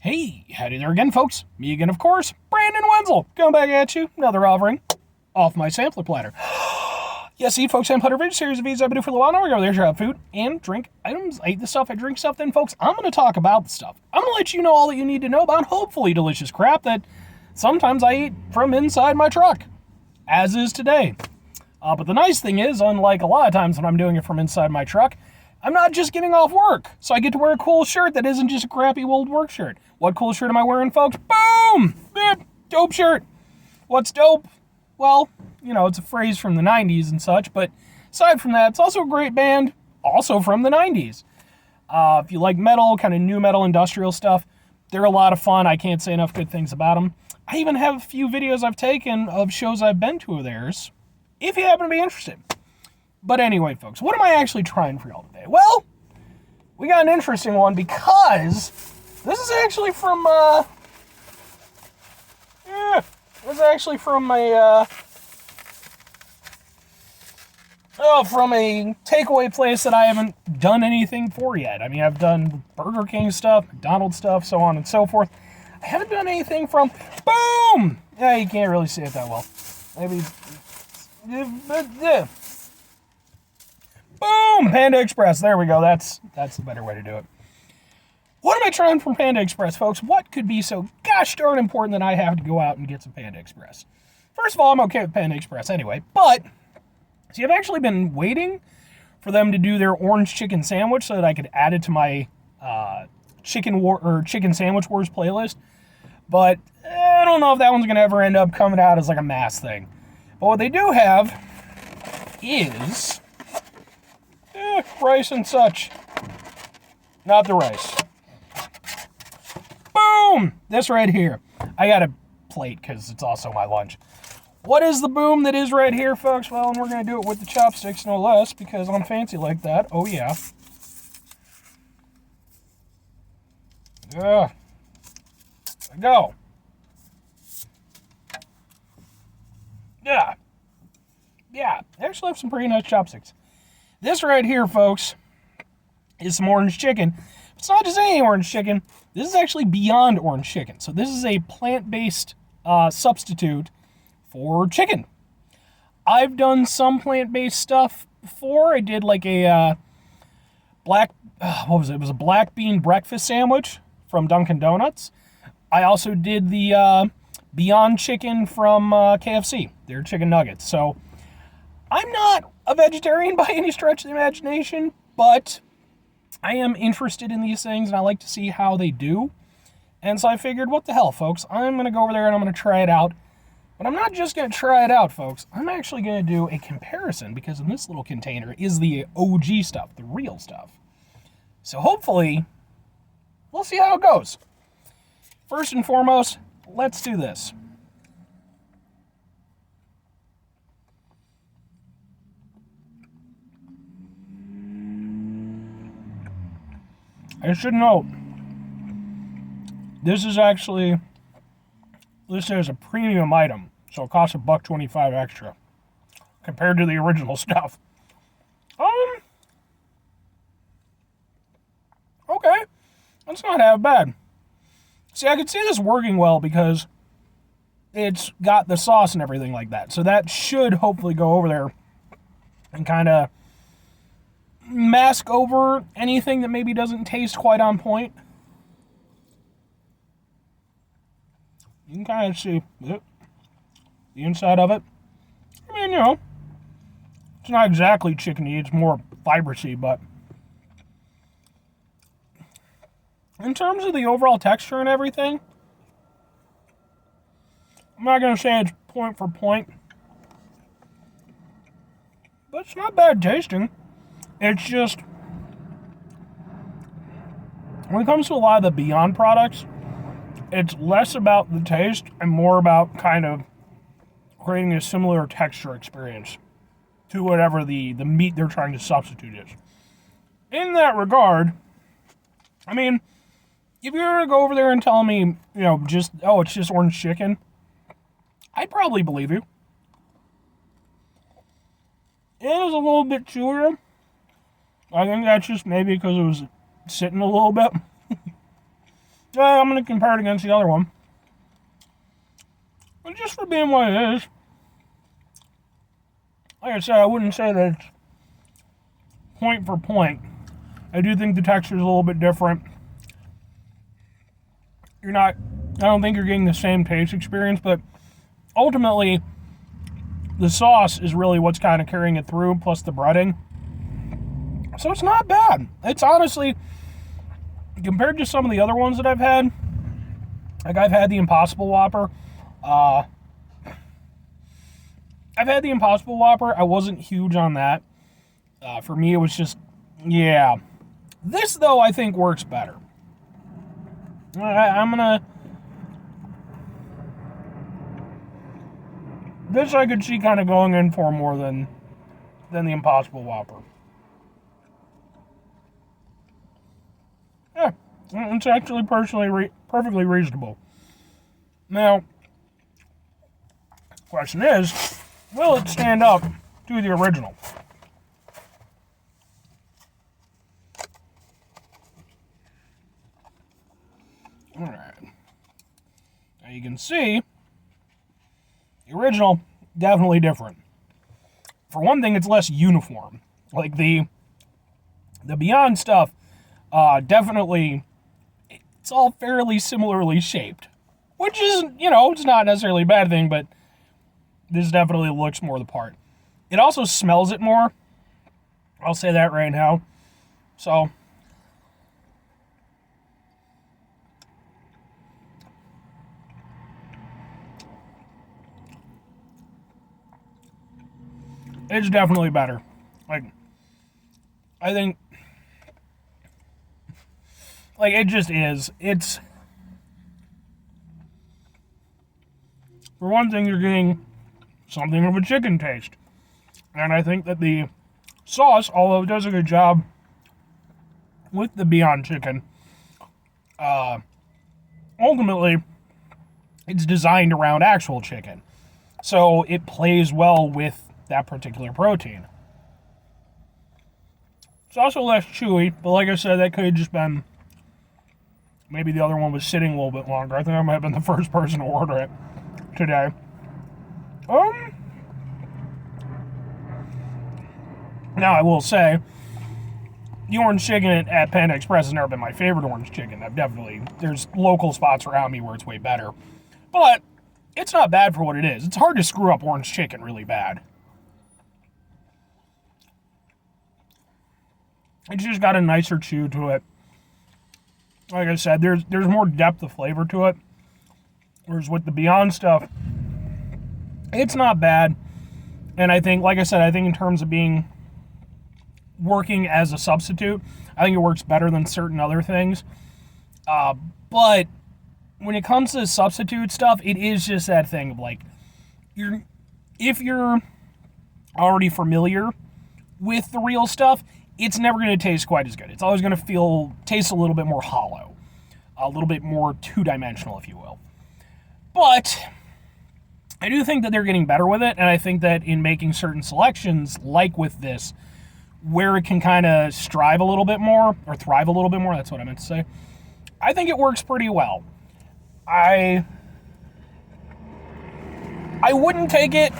Hey, howdy there again, folks. Me again, of course, Brandon Wenzel. Coming back at you, another offering off my sampler platter. Yes, see, folks, I'm Platter Video series of videos I've been doing for a little while now. We're going to share out food and drink items. I eat the stuff, I drink stuff. Then, folks, I'm going to talk about the stuff. I'm going to let you know all that you need to know about hopefully delicious crap that sometimes I eat from inside my truck, as is today. But the nice thing is, unlike a lot of times when I'm doing it from inside my truck, I'm not just getting off work, so I get to wear a cool shirt that isn't just a crappy old work shirt. What cool shirt am I wearing, folks? Boom! Dope shirt. What's dope? Well, you know, it's a phrase from the 90s and such, but aside from that, it's also a great band, also from the 90s. If you like metal, kind of new metal industrial stuff, they're a lot of fun. I can't say enough good things about them. I even have a few videos I've taken of shows I've been to of theirs, if you happen to be interested. But anyway, folks, what am I actually trying for y'all today? Well, we got an interesting one because this is actually from, from a takeaway place that I haven't done anything for yet. I mean, I've done Burger King stuff, McDonald's stuff, so on and so forth. I haven't done anything from, boom! Yeah, you can't really see it that well. Maybe, boom! Panda Express. There we go. That's the better way to do it. What am I trying from Panda Express, folks? What could be so gosh darn important that I have to go out and get some Panda Express? First of all, I'm okay with Panda Express anyway, but see, I've actually been waiting for them to do their orange chicken sandwich so that I could add it to my chicken sandwich wars playlist. But I don't know if that one's gonna ever end up coming out as like a mass thing. But what they do have is rice and such. Not the rice. Boom! This right here. I got a plate because it's also my lunch. What is the boom that is right here, folks? Well, and we're going to do it with the chopsticks, no less, because I'm fancy like that. Oh, yeah. There we go. Yeah. Yeah. I actually have some pretty nice chopsticks. This right here, folks, is some orange chicken. It's not just any orange chicken. This is actually beyond orange chicken. So this is a plant-based substitute for chicken. I've done some plant-based stuff before. I did like a what was it? It was a black bean breakfast sandwich from Dunkin' Donuts. I also did the Beyond Chicken from KFC, their chicken nuggets. So I'm not a vegetarian by any stretch of the imagination, but I am interested in these things and I like to see how they do. And so I figured, what the hell, folks? I'm going to go over there and I'm going to try it out. But I'm not just going to try it out, folks. I'm actually going to do a comparison because in this little container is the OG stuff, the real stuff. So hopefully, we'll see how it goes. First and foremost, let's do this. I should note, this is a premium item, so it costs $1.25 extra compared to the original stuff. Okay, that's not half bad. See, I could see this working well because it's got the sauce and everything like that, so that should hopefully go over there and kind of mask over anything that maybe doesn't taste quite on point. You can kind of see the inside of it. I mean, you know, it's not exactly chickeny, it's more fibrous-y, but in terms of the overall texture and everything, I'm not going to say it's point for point, but it's not bad tasting. It's just, when it comes to a lot of the Beyond products, it's less about the taste and more about kind of creating a similar texture experience to whatever the meat they're trying to substitute is. In that regard, I mean, if you were to go over there and tell me, you know, just, oh, it's just orange chicken, I'd probably believe you. It is a little bit chewier. I think that's just maybe because it was sitting a little bit. I'm going to compare it against the other one. But just for being what it is, like I said, I wouldn't say that it's point for point. I do think the texture is a little bit different. I don't think you're getting the same taste experience, but ultimately, the sauce is really what's kind of carrying it through, plus the breading. So it's not bad. It's honestly, compared to some of the other ones that I've had, like I've had the Impossible Whopper. I wasn't huge on that. For me, it was just, yeah. This, though, I think works better. I'm gonna... This I could see kind of going in for more than the Impossible Whopper. Yeah, it's actually perfectly reasonable. Now, question is, will it stand up to the original? Alright. Now you can see, the original, definitely different. For one thing, it's less uniform. Like the Beyond stuff, definitely, it's all fairly similarly shaped. Which is, it's not necessarily a bad thing, but this definitely looks more the part. It also smells it more. I'll say that right now. So, it's definitely better. Like, I think, like, it just is. It's, for one thing, you're getting something of a chicken taste. And I think that the sauce, although it does a good job with the Beyond Chicken, ultimately, it's designed around actual chicken. So it plays well with that particular protein. It's also less chewy, but like I said, that could have just been, maybe the other one was sitting a little bit longer. I think I might have been the first person to order it today. Now I will say, the orange chicken at Panda Express has never been my favorite orange chicken. There's local spots around me where it's way better. But it's not bad for what it is. It's hard to screw up orange chicken really bad. It's just got a nicer chew to it. Like I said, there's more depth of flavor to it. Whereas with the Beyond stuff, it's not bad. And I think, like I said, in terms of working as a substitute, I think it works better than certain other things. But when it comes to substitute stuff, it is just that thing of like, if you're already familiar with the real stuff, it's never going to taste quite as good. It's always going to taste a little bit more hollow, a little bit more two-dimensional, if you will. But I do think that they're getting better with it, and I think that in making certain selections, like with this, where it can kind of strive a little bit more, or thrive a little bit more, that's what I meant to say, I think it works pretty well. I wouldn't take it,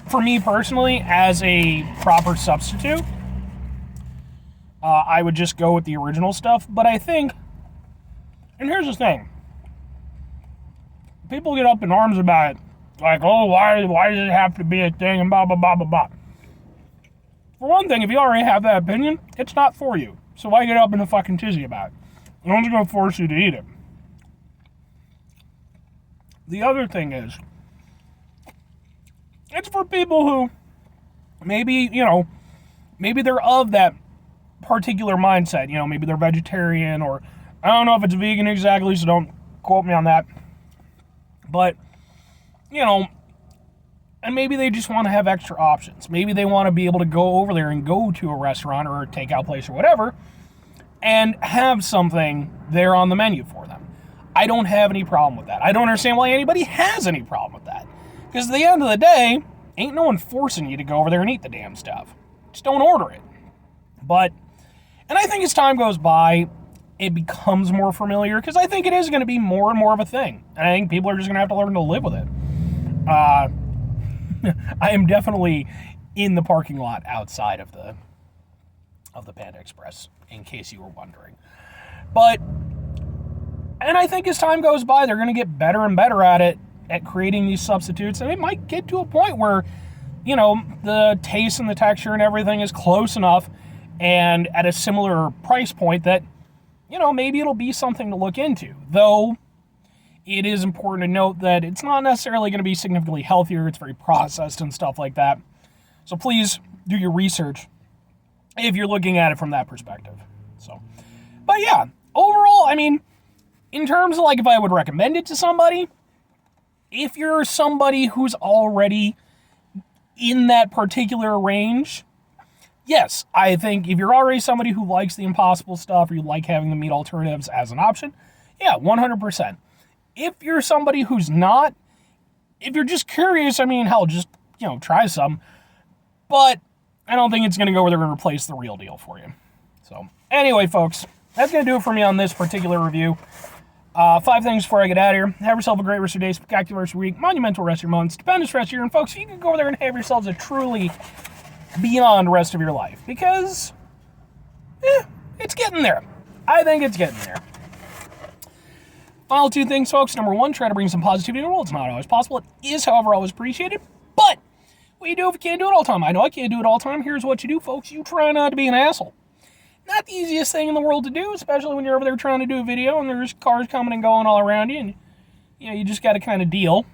for me personally, as a proper substitute. I would just go with the original stuff, but I think, and here's the thing, people get up in arms about it, like, oh, why does it have to be a thing, and blah, blah, blah, blah, blah. For one thing, if you already have that opinion, it's not for you. So why get up in a fucking tizzy about it? No one's going to force you to eat it. The other thing is, it's for people who maybe they're of that particular mindset. Maybe they're vegetarian, or I don't know if it's vegan exactly, so don't quote me on that. But, and maybe they just want to have extra options. Maybe they want to be able to go over there and go to a restaurant or a takeout place or whatever and have something there on the menu for them. I don't have any problem with that. I don't understand why anybody has any problem with that. Because at the end of the day, ain't no one forcing you to go over there and eat the damn stuff. Just don't order it. And I think as time goes by, it becomes more familiar, because I think it is going to be more and more of a thing. And I think people are just going to have to learn to live with it. I am definitely in the parking lot outside of the Panda Express, in case you were wondering. And I think as time goes by, they're going to get better and better at it, at creating these substitutes, and it might get to a point where, you know, the taste and the texture and everything is close enough and at a similar price point that, you know, maybe it'll be something to look into. Though, it is important to note that it's not necessarily going to be significantly healthier. It's very processed and stuff like that. So please do your research if you're looking at it from that perspective. So, but yeah, overall, I mean, in terms of like if I would recommend it to somebody, if you're somebody who's already in that particular range, yes, I think if you're already somebody who likes the Impossible stuff or you like having the meat alternatives as an option, yeah, 100%. If you're somebody who's not, if you're just curious, I mean, hell, just, you know, try some. But I don't think it's going to go where they're going to replace the real deal for you. So, anyway, folks, that's going to do it for me on this particular review. 5 things before I get out of here. Have yourself a great rest of your day, spectacular rest of your week, monumental rest of your month, stupendous rest of your year. And folks, if you can go over there and have yourselves a truly beyond rest of your life, because it's getting there. I think it's getting there. Final 2 things, folks. Number 1, try to bring some positivity in the world. It's not always possible. It is, however, always appreciated. But what do you do if you can't do it all the time? I know I can't do it all the time. Here's what you do, folks. You try not to be an asshole. Not the easiest thing in the world to do, especially when you're over there trying to do a video and there's cars coming and going all around you, and you know, you just got to kind of deal.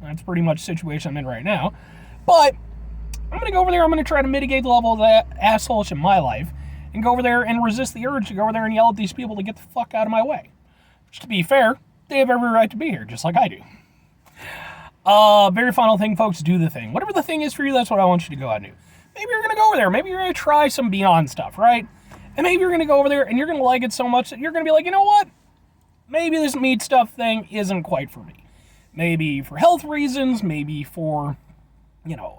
That's pretty much the situation I'm in right now. But I'm going to go over there. I'm going to try to mitigate the level of that asshole in my life and go over there and resist the urge to go over there and yell at these people to get the fuck out of my way. Which, to be fair, they have every right to be here, just like I do. Very final thing, folks, do the thing. Whatever the thing is for you, that's what I want you to go out and do. Maybe you're going to go over there. Maybe you're going to try some Beyond stuff, right? And maybe you're going to go over there and you're going to like it so much that you're going to be like, you know what? Maybe this meat stuff thing isn't quite for me. Maybe for health reasons, maybe for, you know,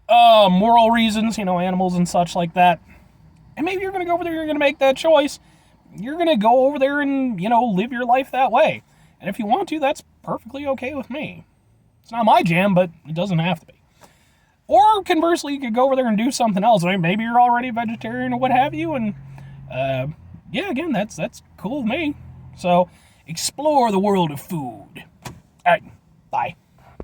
moral reasons, you know, animals and such like that. And maybe you're going to go over there, you're going to make that choice. You're going to go over there and, you know, live your life that way. And if you want to, that's perfectly okay with me. It's not my jam, but it doesn't have to be. Or conversely, you could go over there and do something else. I mean, maybe you're already a vegetarian or what have you, and yeah, again, that's cool with me. So, explore the world of food. All right.